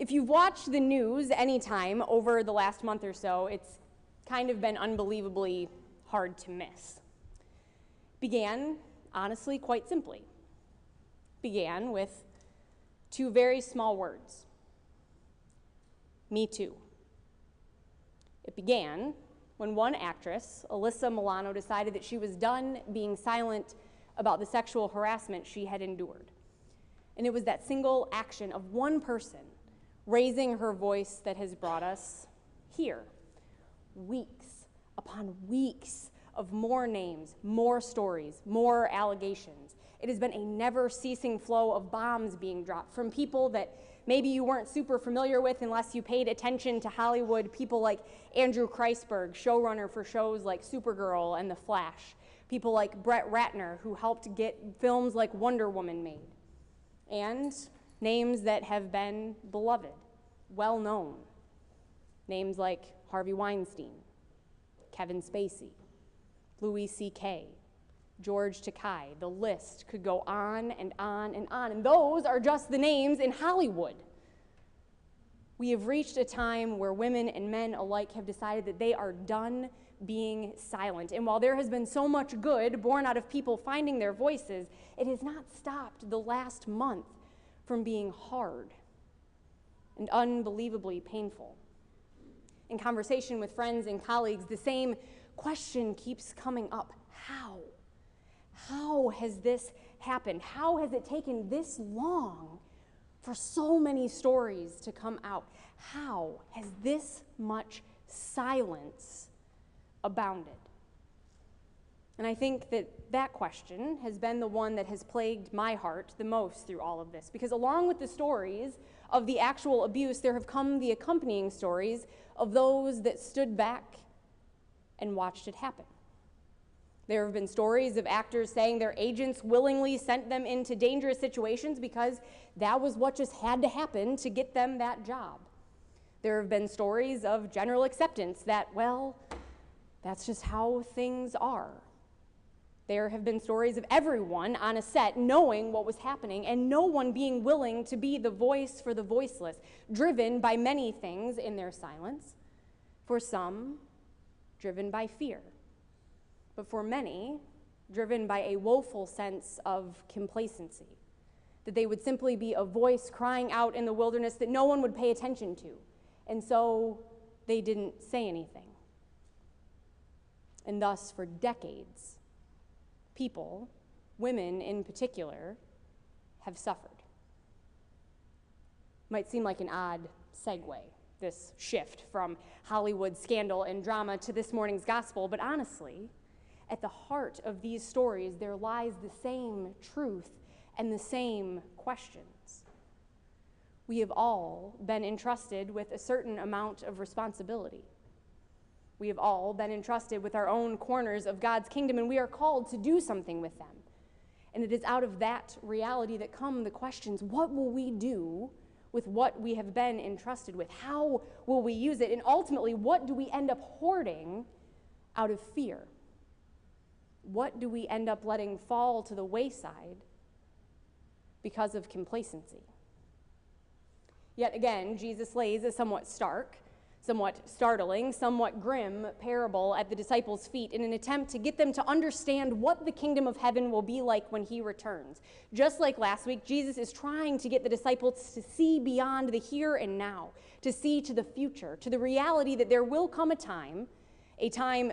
If you've watched the news anytime over the last month or so, it's kind of been unbelievably hard to miss. Began, honestly, quite simply. Began with two very small words. Me too. It began when one actress, Alyssa Milano, decided that she was done being silent about the sexual harassment she had endured. And it was that single action of one person raising her voice that has brought us here. Weeks upon weeks of more names, more stories, more allegations. It has been a never-ceasing flow of bombs being dropped from people that maybe you weren't super familiar with unless you paid attention to Hollywood, people like Andrew Kreisberg, showrunner for shows like Supergirl and The Flash, people like Brett Ratner, who helped get films like Wonder Woman made, and names that have been beloved, well-known, names like Harvey Weinstein, Kevin Spacey, Louis C.K., George Takei. The list could go on and on and on, and those are just the names in Hollywood. We have reached a time where women and men alike have decided that they are done being silent. And while there has been so much good born out of people finding their voices, it has not stopped the last month from being hard and unbelievably painful. In conversation with friends and colleagues, the same question keeps coming up. How? How has this happened? How has it taken this long for so many stories to come out? How has this much silence abounded? And I think that that question has been the one that has plagued my heart the most through all of this, because along with the stories of the actual abuse, there have come the accompanying stories of those that stood back and watched it happen. There have been stories of actors saying their agents willingly sent them into dangerous situations because that was what just had to happen to get them that job. There have been stories of general acceptance that, well, that's just how things are. There have been stories of everyone on a set knowing what was happening and no one being willing to be the voice for the voiceless, driven by many things in their silence. For some, driven by fear. But for many, driven by a woeful sense of complacency, that they would simply be a voice crying out in the wilderness that no one would pay attention to, and so they didn't say anything. And thus, for decades, people, women in particular, have suffered. Might seem like an odd segue, this shift from Hollywood scandal and drama to this morning's gospel, but honestly, at the heart of these stories, there lies the same truth and the same questions. We have all been entrusted with a certain amount of responsibility. We have all been entrusted with our own corners of God's kingdom, and we are called to do something with them. And it is out of that reality that come the questions: what will we do with what we have been entrusted with? How will we use it? And ultimately, what do we end up hoarding out of fear? What do we end up letting fall to the wayside because of complacency? Yet again, Jesus lays a somewhat stark, somewhat startling, somewhat grim parable at the disciples' feet in an attempt to get them to understand what the kingdom of heaven will be like when he returns. Just like last week, Jesus is trying to get the disciples to see beyond the here and now, to see to the future, to the reality that there will come a time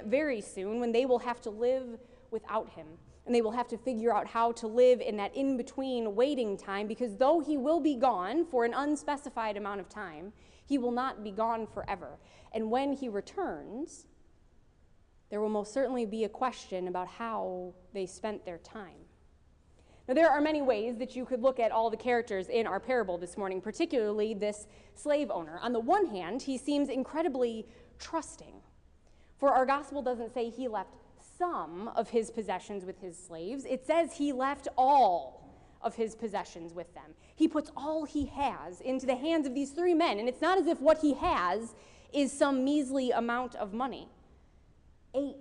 very soon, when they will have to live without him. And they will have to figure out how to live in that in-between waiting time, because though he will be gone for an unspecified amount of time, he will not be gone forever. And when he returns, there will most certainly be a question about how they spent their time. Now, there are many ways that you could look at all the characters in our parable this morning, particularly this slave owner. On the one hand, he seems incredibly trusting, for our gospel doesn't say he left some of his possessions with his slaves. It says he left all of his possessions with them. He puts all he has into the hands of these three men, and it's not as if what he has is some measly amount of money. 8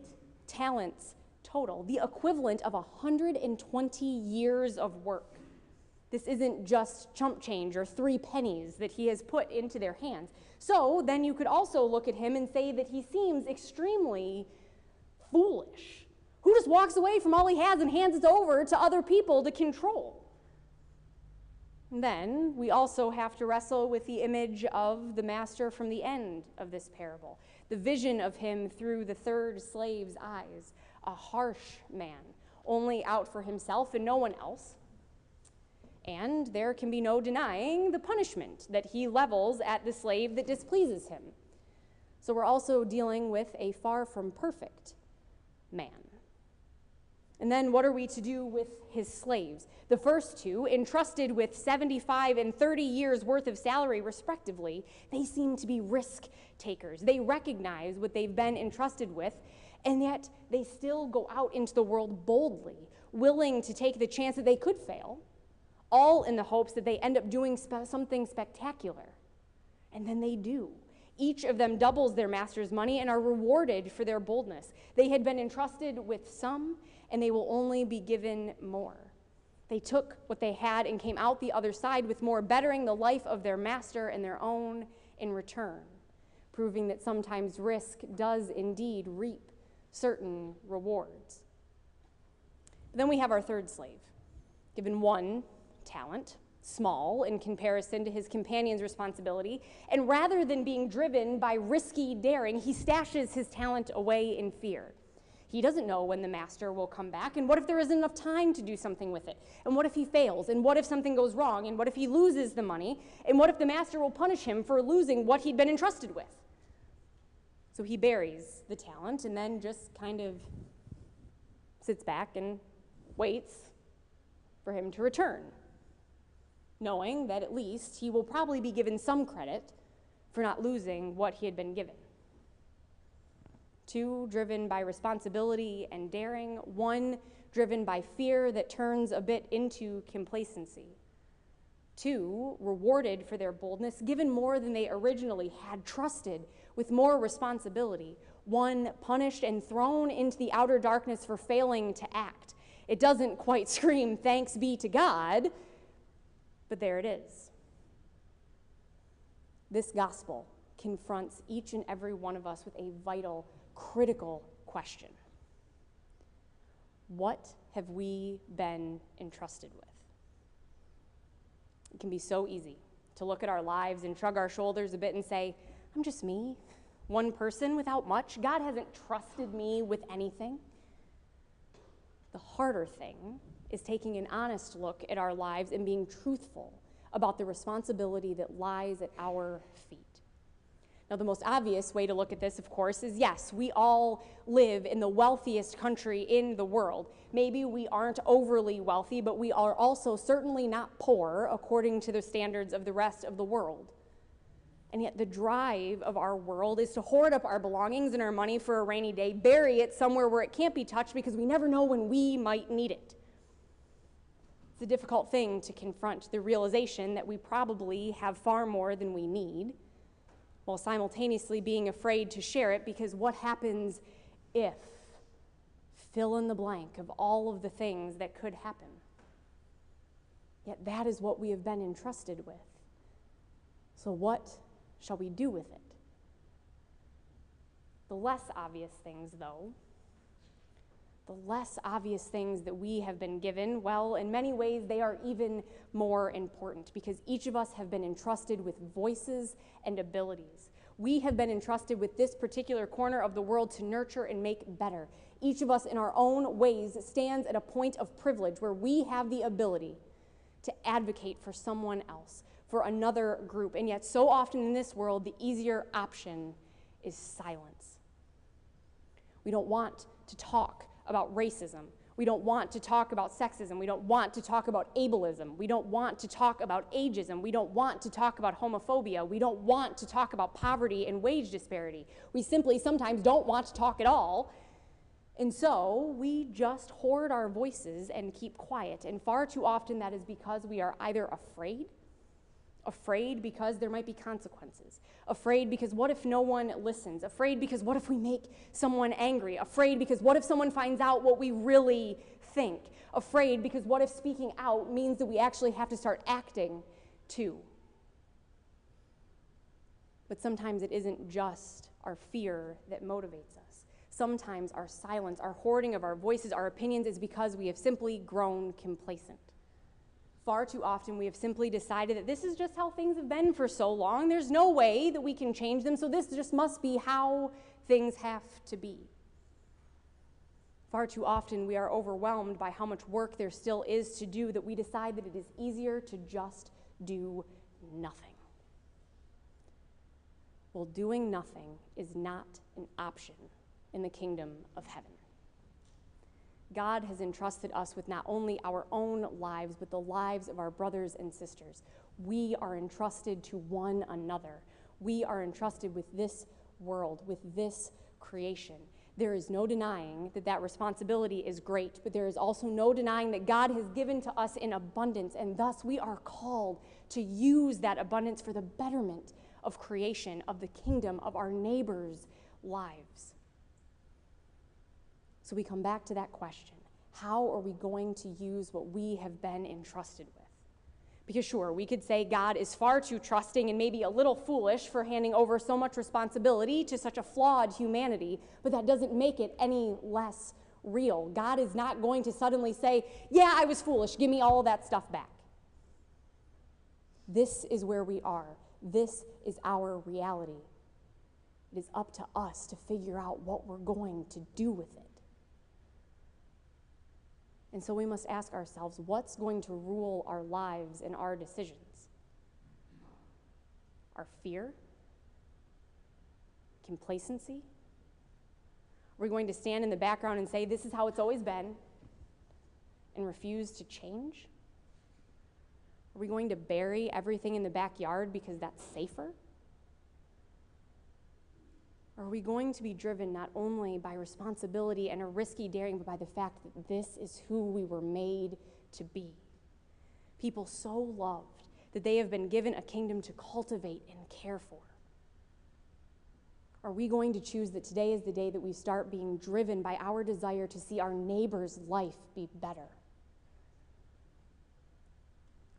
talents total, the equivalent of 120 years of work. This isn't just chump change or 3 pennies that he has put into their hands. So then you could also look at him and say that he seems extremely foolish. Who just walks away from all he has and hands it over to other people to control? And then we also have to wrestle with the image of the master from the end of this parable, the vision of him through the third slave's eyes, a harsh man, only out for himself and no one else. And there can be no denying the punishment that he levels at the slave that displeases him. So we're also dealing with a far from perfect man. And then what are we to do with his slaves? The first two, entrusted with 75 and 30 years worth of salary respectively, they seem to be risk takers. They recognize what they've been entrusted with, and yet they still go out into the world boldly, willing to take the chance that they could fail, all in the hopes that they end up doing something spectacular. And then they do. Each of them doubles their master's money and are rewarded for their boldness. They had been entrusted with some, and they will only be given more. They took what they had and came out the other side with more, bettering the life of their master and their own in return, proving that sometimes risk does indeed reap certain rewards. But then we have our third slave, given 1 talent, small in comparison to his companion's responsibility, and rather than being driven by risky daring, he stashes his talent away in fear. He doesn't know when the master will come back, and what if there isn't enough time to do something with it? And what if he fails? And what if something goes wrong? And what if he loses the money? And what if the master will punish him for losing what he'd been entrusted with? So he buries the talent and then just kind of sits back and waits for him to return, knowing that at least he will probably be given some credit for not losing what he had been given. 2 driven by responsibility and daring, 1 driven by fear that turns a bit into complacency. 2 rewarded for their boldness, given more than they originally had, trusted with more responsibility. 1 punished and thrown into the outer darkness for failing to act. It doesn't quite scream, thanks be to God, but there it is. This gospel confronts each and every one of us with a vital, critical question. What have we been entrusted with? It can be so easy to look at our lives and shrug our shoulders a bit and say, I'm just me, one person without much. God hasn't trusted me with anything. The harder thing is taking an honest look at our lives and being truthful about the responsibility that lies at our feet. Now, the most obvious way to look at this, of course, is yes, we all live in the wealthiest country in the world. Maybe we aren't overly wealthy, but we are also certainly not poor according to the standards of the rest of the world. And yet the drive of our world is to hoard up our belongings and our money for a rainy day, bury it somewhere where it can't be touched because we never know when we might need it. It's a difficult thing to confront the realization that we probably have far more than we need, while simultaneously being afraid to share it, because what happens if? Fill in the blank of all of the things that could happen. Yet that is what we have been entrusted with. So what shall we do with it? The less obvious things, though, the less obvious things that we have been given, well, in many ways, they are even more important because each of us have been entrusted with voices and abilities. We have been entrusted with this particular corner of the world to nurture and make better. Each of us in our own ways stands at a point of privilege where we have the ability to advocate for someone else, for another group. And yet so often in this world, the easier option is silence. We don't want to talk about racism. We don't want to talk about sexism. We don't want to talk about ableism. We don't want to talk about ageism. We don't want to talk about homophobia. We don't want to talk about poverty and wage disparity. We simply sometimes don't want to talk at all. And so we just hoard our voices and keep quiet. And far too often that is because we are either afraid because there might be consequences, afraid because what if no one listens, afraid because what if we make someone angry, afraid because what if someone finds out what we really think, afraid because what if speaking out means that we actually have to start acting too? But sometimes it isn't just our fear that motivates us. Sometimes our silence, our hoarding of our voices, our opinions is because we have simply grown complacent. Far too often we have simply decided that this is just how things have been for so long. There's no way that we can change them, so this just must be how things have to be. Far too often we are overwhelmed by how much work there still is to do that we decide that it is easier to just do nothing. Well, doing nothing is not an option in the kingdom of heaven. God has entrusted us with not only our own lives, but the lives of our brothers and sisters. We are entrusted to one another. We are entrusted with this world, with this creation. There is no denying that that responsibility is great, but there is also no denying that God has given to us in abundance, and thus we are called to use that abundance for the betterment of creation, of the kingdom, of our neighbors' lives. So we come back to that question. How are we going to use what we have been entrusted with? Because sure, we could say God is far too trusting and maybe a little foolish for handing over so much responsibility to such a flawed humanity, but that doesn't make it any less real. God is not going to suddenly say, yeah, I was foolish, give me all of that stuff back. This is where we are. This is our reality. It is up to us to figure out what we're going to do with it. And so we must ask ourselves, what's going to rule our lives and our decisions? Our fear? Complacency? Are we going to stand in the background and say, this is how it's always been, and refuse to change? Are we going to bury everything in the backyard because that's safer? Or are we going to be driven not only by responsibility and a risky daring, but by the fact that this is who we were made to be? People so loved that they have been given a kingdom to cultivate and care for. Are we going to choose that today is the day that we start being driven by our desire to see our neighbor's life be better?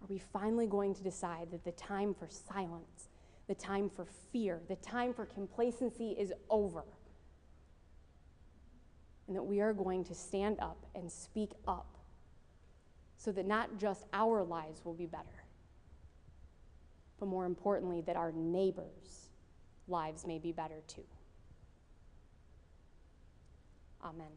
Are we finally going to decide that the time for silence, the time for fear, the time for complacency is over, and that we are going to stand up and speak up so that not just our lives will be better, but more importantly, that our neighbors' lives may be better too? Amen.